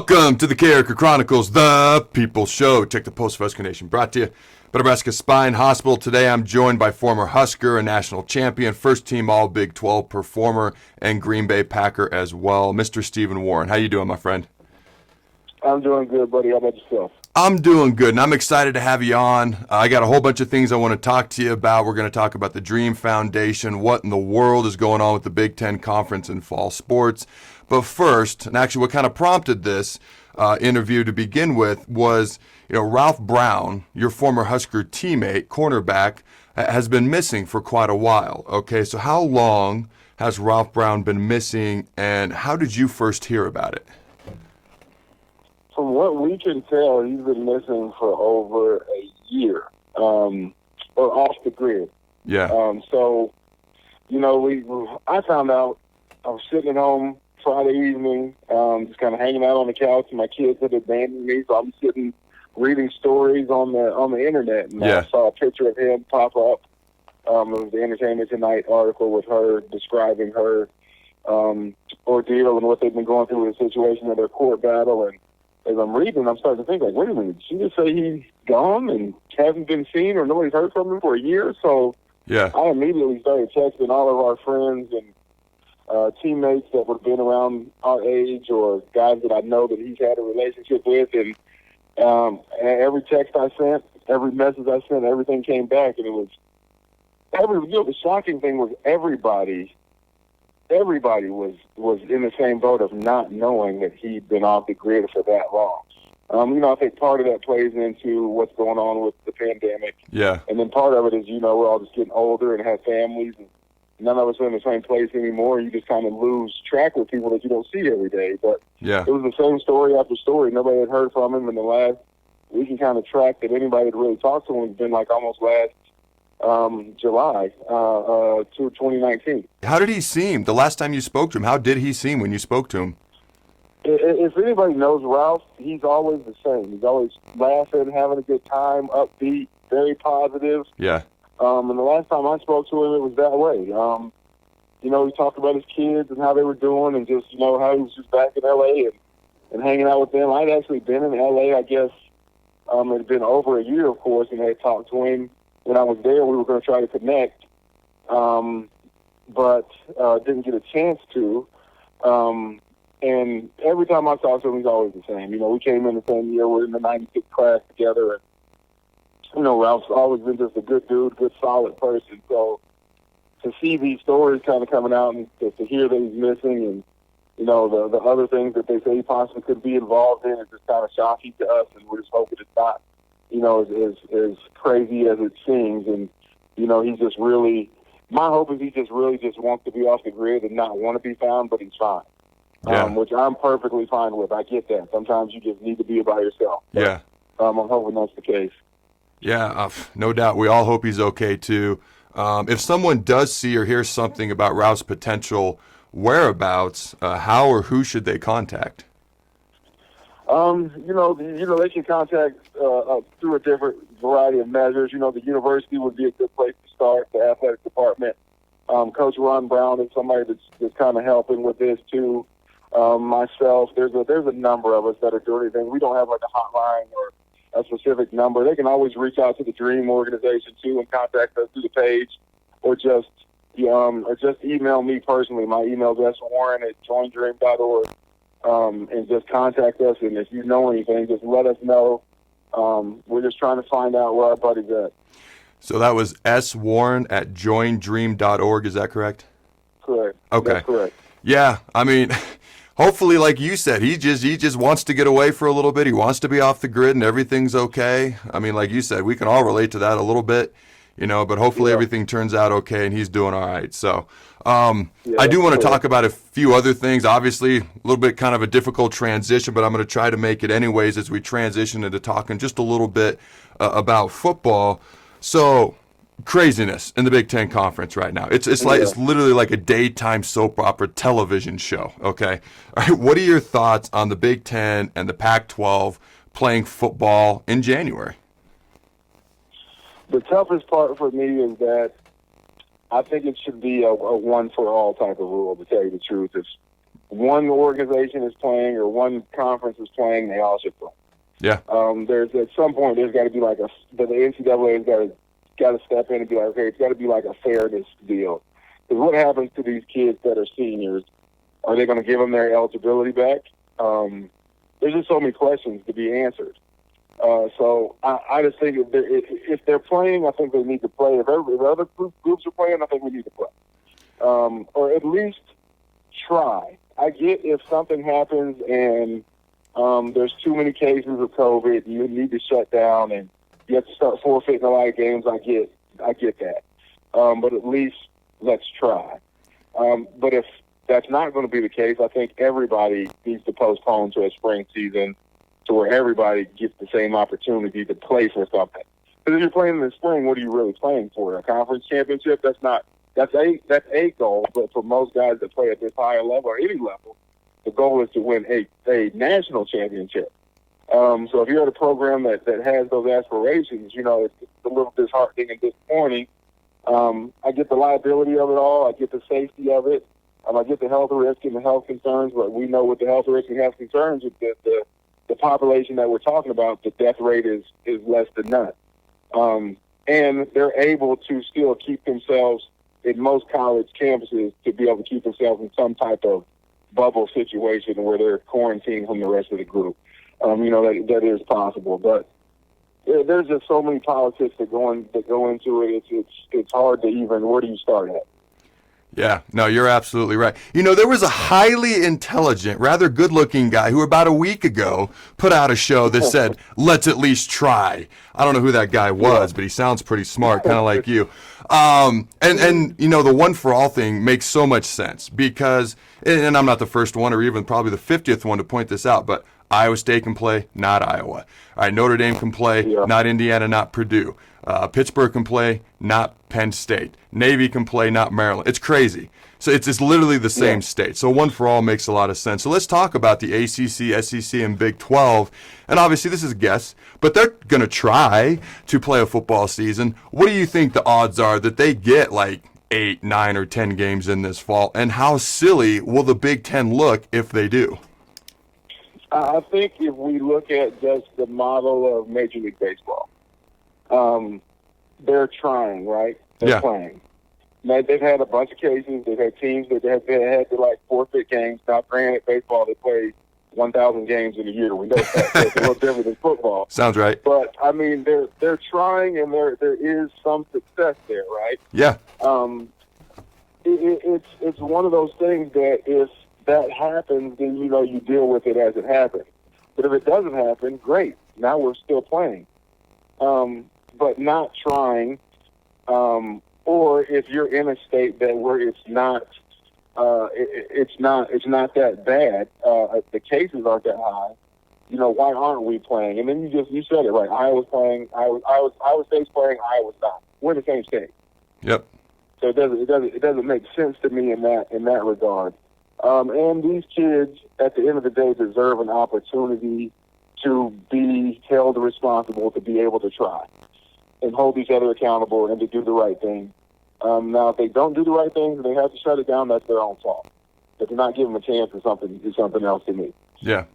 Welcome to the Carriker Chronicles, the People Show. Check the post for Husker Nation. Brought to you by Nebraska Spine Hospital. Today I'm joined by former Husker, a national champion, first-team All-Big 12 performer, and Green Bay Packer as well, Mr. Steve Warren. How you doing, my friend? I'm doing good, buddy. How about yourself? I'm doing good, and I'm excited to have you on. I got a whole bunch of things I want to talk to you about. We're going to talk about the Dream Foundation, what in the world is going on with the Big Ten Conference in fall sports. But first, and actually what kind of prompted this interview to begin with was, Ralph Brown, your former Husker teammate, cornerback, has been missing for quite a while. Okay, so how long has Ralph Brown been missing, and how did you first hear about it? From what we can tell, he's been missing for over a year, or off the grid. Yeah. I found out. I was sitting at home Friday evening, just kind of hanging out on the couch, and my kids had abandoned me, so I'm sitting reading stories on the internet, and I saw a picture of him pop up. It was the Entertainment Tonight article with her describing her ordeal and what they've been going through with the situation of their court battle. And as I'm reading, I'm starting to think, like, wait a minute, did she just say he's gone and hasn't been seen or nobody's heard from him for a year? So I immediately started texting all of our friends and teammates that would have been around our age or guys that I know that he's had a relationship with. And every text I sent, every message I sent, everything came back. And it was the shocking thing was everybody was in the same boat of not knowing that he'd been off the grid for that long. I think part of that plays into what's going on with the pandemic. Yeah. And then part of it is, we're all just getting older and have families, and none of us are in the same place anymore. You just kind of lose track with people that you don't see every day. But it was the same story after story. Nobody had heard from him in the last week. And kind of track that anybody had really talked to him has been like almost last July to 2019. How did he seem the last time you spoke to him? How did he seem when you spoke to him? If anybody knows Ralph, he's always the same. He's always laughing, having a good time, upbeat, very positive. Yeah. And the last time I spoke to him, it was that way. He talked about his kids and how they were doing and just, how he was just back in L.A. and hanging out with them. I'd actually been in L.A., I guess. It had been over a year, of course, and I had talked to him. When I was there, we were going to try to connect, but didn't get a chance to. And every time I talk to him, he's always the same. We came in the same year. We're in the 96 class together. And, Ralph's always been just a good dude, good, solid person. So to see these stories kind of coming out and to hear that he's missing and, the other things that they say he possibly could be involved in is just kind of shocking to us. And we're just hoping it's not, as crazy as it seems. And, he's just really, my hope is he just really just wants to be off the grid and not want to be found, but he's fine. Which I'm perfectly fine with. I get that. Sometimes you just need to be by yourself. But, I'm hoping that's the case. Yeah, no doubt. We all hope he's okay, too. If someone does see or hear something about Ralph's potential whereabouts, how or who should they contact? They can contact through a different variety of measures. The university would be a good place to start, the athletic department. Coach Ron Brown is somebody that's kind of helping with this, too. Myself, there's a number of us that are doing anything. We don't have like a hotline or a specific number. They can always reach out to the Dream organization too and contact us through the page, or just email me personally. My email is swarren@joindream.org, and just contact us. And if you know anything, just let us know. We're just trying to find out where our buddy's at. So that was swarren@joindream.org. Is that correct? Correct. Okay. That's correct. Yeah, I mean, hopefully, like you said, he just wants to get away for a little bit. He wants to be off the grid and everything's okay. I mean, like you said, we can all relate to that a little bit, but hopefully everything turns out okay and he's doing all right. So I do want to talk about a few other things. Obviously, a little bit kind of a difficult transition, but I'm going to try to make it anyways as we transition into talking just a little bit about football. So craziness in the Big Ten Conference right now. It's literally like a daytime soap opera television show. Okay, all right. What are your thoughts on the Big Ten and the Pac-12 playing football in January? The toughest part for me is that I think it should be a one for all type of rule. To tell you the truth, one organization is playing or one conference is playing, they all should play. Yeah. There's at some point there's got to be like the NCAA has got to step in and be like, okay, it's got to be like a fairness deal. Because what happens to these kids that are seniors? Are they going to give them their eligibility back? There's just so many questions to be answered. So I just think if they're playing, I think they need to play. If other groups are playing, I think we need to play. Or at least try. I get if something happens and there's too many cases of COVID, you need to shut down and you have to start forfeiting a lot of games. I get that. But at least let's try. But if that's not going to be the case, I think everybody needs to postpone to a spring season to where everybody gets the same opportunity to play for something. Because if you're playing in the spring, what are you really playing for? A conference championship? That's a goal, but for most guys that play at this higher level or any level, the goal is to win a national championship. So if you're at a program that has those aspirations, it's a little disheartening and disappointing. I get the liability of it all. I get the safety of it. I get the health risk and the health concerns, but we know with the health risk and health concerns, the population that we're talking about, the death rate is less than none. And they're able to still keep themselves in most college campuses to be able to keep themselves in some type of bubble situation where they're quarantined from the rest of the group. That is possible, but there's just so many politics that go into it. It's hard to even, where do you start at? Yeah, no, you're absolutely right. There was a highly intelligent, rather good-looking guy who about a week ago put out a show that said, let's at least try. I don't know who that guy was, but he sounds pretty smart, kind of like you. And the one for all thing makes so much sense because, and I'm not the first one or even probably the 50th one to point this out, but Iowa State can play, not Iowa. All right, Notre Dame can play, not Indiana, not Purdue. Pittsburgh can play, not Penn State. Navy can play, not Maryland. It's crazy. So it's literally the same state. So one for all makes a lot of sense. So let's talk about the ACC, SEC, and Big 12. And obviously this is a guess, but they're going to try to play a football season. What do you think the odds are that they get like 8, 9, or 10 games in this fall? And how silly will the Big 10 look if they do? I think if we look at just the model of Major League Baseball, they're trying, right? They're playing. Now, they've had a bunch of cases. They've had teams that have had to forfeit games. Now, granted, baseball, they play 1,000 games in a year. We know that. It's a little different than football. Sounds right. But I mean, they're trying, and there is some success there, right? Yeah. It's one of those things that if that happens, then you deal with it as it happens. But if it doesn't happen, great. Now we're still playing. But not trying, or if you're in a state where it's not that bad, the cases aren't that high, why aren't we playing? And then you said it right. Iowa's playing. Iowa State's playing. Iowa's not. We're in the same state. Yep. So it doesn't make sense to me in that regard. And these kids, at the end of the day, deserve an opportunity to be held responsible, to be able to try and hold each other accountable and to do the right thing. Now, if they don't do the right things and they have to shut it down, that's their own fault. But to not give them a chance is something else to me. Yeah.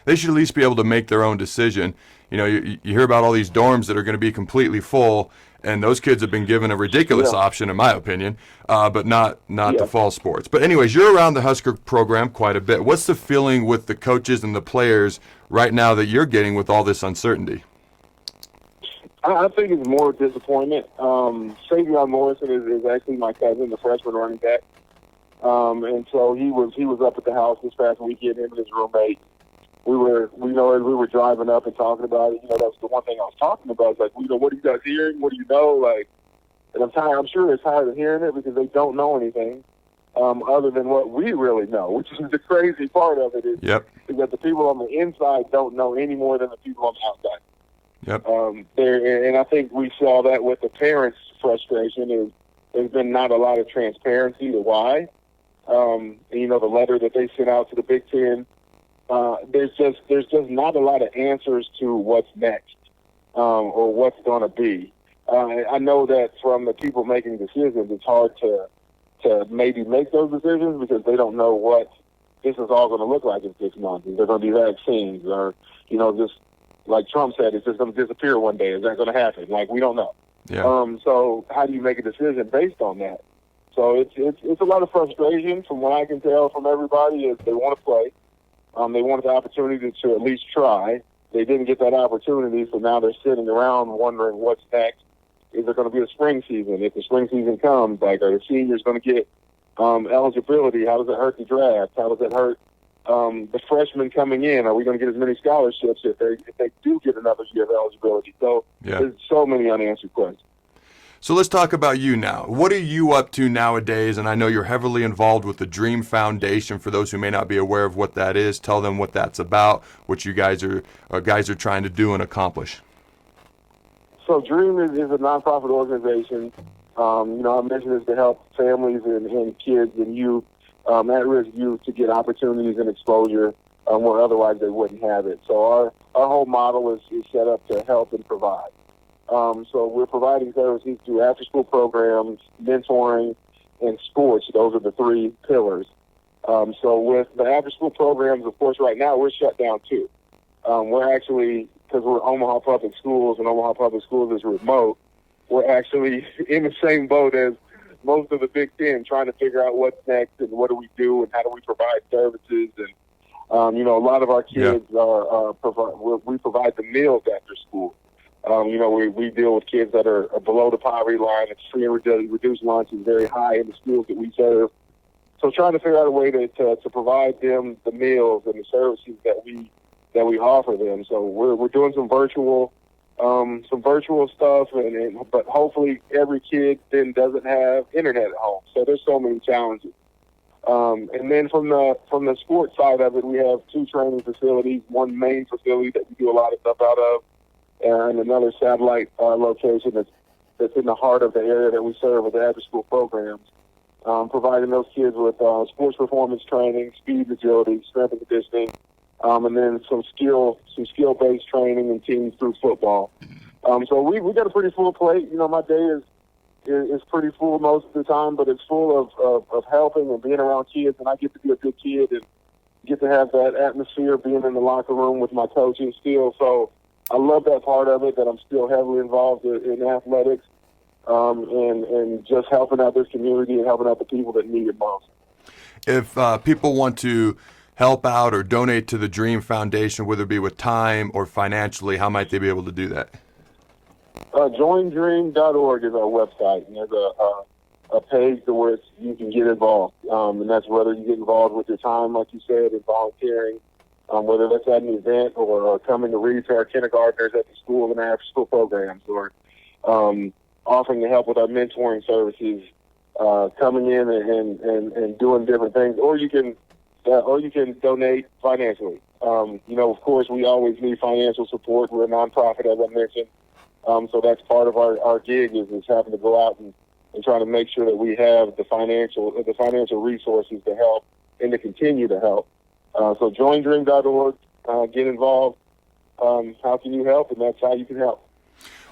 They should at least be able to make their own decision. You hear about all these dorms that are going to be completely full, and those kids have been given a ridiculous option, in my opinion, but not the fall sports. But anyways, you're around the Husker program quite a bit. What's the feeling with the coaches and the players right now that you're getting with all this uncertainty? I think it's more disappointment. Savion Morrison is actually my cousin, the freshman running back. And so he was up at the house this past weekend, him and his roommate. As we were driving up and talking about it, that's the one thing I was talking about. It's like, what are you guys hearing? What do you know? Like, and I'm tired. I'm sure they're tired of hearing it because they don't know anything other than what we really know, which is the crazy part of it is that the people on the inside don't know any more than the people on the outside. Yep. And I think we saw that with the parents' frustration. There's been not a lot of transparency to why. The letter that they sent out to the Big Ten. There's just not a lot of answers to what's next or what's going to be. I know that from the people making decisions, it's hard to maybe make those decisions because they don't know what this is all going to look like in 6 months. Is there going to be vaccines, or just like Trump said, it's just going to disappear one day? Is that going to happen? Like, we don't know. Yeah. So how do you make a decision based on that? So it's a lot of frustration from what I can tell from everybody. Is they want to play, they want the opportunity to at least try. They didn't get that opportunity, so now they're sitting around wondering what's next. Is there going to be a spring season? If the spring season comes, like, are the seniors going to get eligibility? How does it hurt the draft? How does it hurt the freshmen coming in? Are we going to get as many scholarships if they do get another year of eligibility? So there's so many unanswered questions. So let's talk about you now. What are you up to nowadays? And I know you're heavily involved with the Dream Foundation. For those who may not be aware of what that is, tell them what that's about, what you guys are trying to do and accomplish. So Dream is a nonprofit organization. Our mission is to help families and kids and youth, at-risk youth, to get opportunities and exposure where otherwise they wouldn't have it. So our whole model is set up to help and provide. So we're providing services through after-school programs, mentoring, and sports. Those are the 3 pillars. So with the after-school programs, of course, right now we're shut down too. We're actually, because we're Omaha Public Schools, and Omaha Public Schools is remote, we're actually in the same boat as most of the Big Ten, trying to figure out what's next and what do we do and how do we provide services. And, a lot of our kids we provide the meals after school. We deal with kids that are below the poverty line. It's free and reduced lunch is very high in the schools that we serve. So trying to figure out a way to provide them the meals and the services that we offer them. So we're doing some virtual stuff, but hopefully every kid then doesn't have internet at home. So there's so many challenges. And then from the sports side of it, we have 2 training facilities, one main facility that we do a lot of stuff out of, and another satellite location that's in the heart of the area that we serve with the after-school programs, providing those kids with sports performance training, speed, agility, strength and conditioning, and then some skill-based training and teams through football. So we got a pretty full plate. My day is pretty full most of the time, but it's full of helping and being around kids, and I get to be a good kid and get to have that atmosphere, being in the locker room with my coaches still. So I love that part of it, that I'm still heavily involved in athletics, and just helping out this community and helping out the people that need it most. If people want to help out or donate to the Dream Foundation, whether it be with time or financially, how might they be able to do that? JoinDream.org is our website, and there's a page to where you can get involved, and that's whether you get involved with your time, like you said, and volunteering, whether that's at an event or coming to read to our kindergartners at the school and after-school programs, or offering to help with our mentoring services, coming in and doing different things, or you can donate financially. Of course, we always need financial support. We're a nonprofit, as I mentioned, so that's part of our gig is having to go out and trying to make sure that we have the financial resources to help and to continue to help. So joindream.org, get involved. How can you help? And that's how you can help.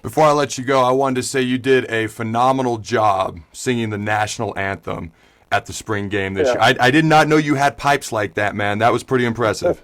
Before I let you go, I wanted to say you did a phenomenal job singing the national anthem at the spring game this year. I did not know you had pipes like that, man. That was pretty impressive.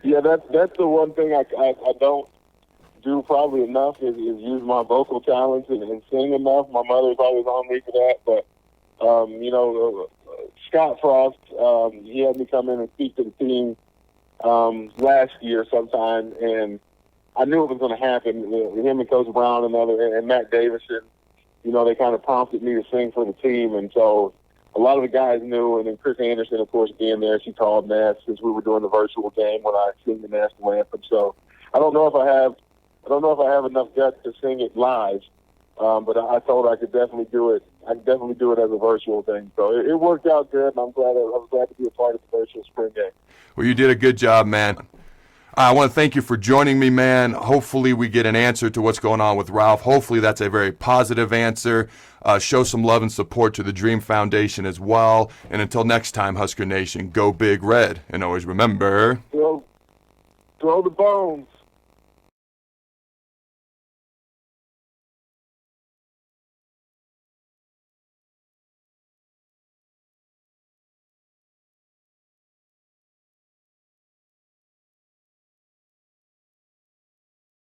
Yeah, that's the one thing I don't do probably enough is use my vocal talents and sing enough. My mother's always on me for that, but Scott Frost, he had me come in and speak to the team last year sometime, and I knew it was going to happen. Him and Coach Brown and Matt Davison, they kind of prompted me to sing for the team, and so a lot of the guys knew. And then Chris Anderson, of course, being there, she called Matt since we were doing the virtual game when I sing the national anthem. So I don't know if I have enough guts to sing it live, but I told her I could definitely do it. I could definitely do it as a virtual thing. So it worked out good, and I was glad to be a part of the virtual spring game. Well, you did a good job, man. I want to thank you for joining me, man. Hopefully we get an answer to what's going on with Ralph. Hopefully that's a very positive answer. Show some love and support to the Dream Foundation as well. And until next time, Husker Nation, go Big Red. And always remember, throw the bones.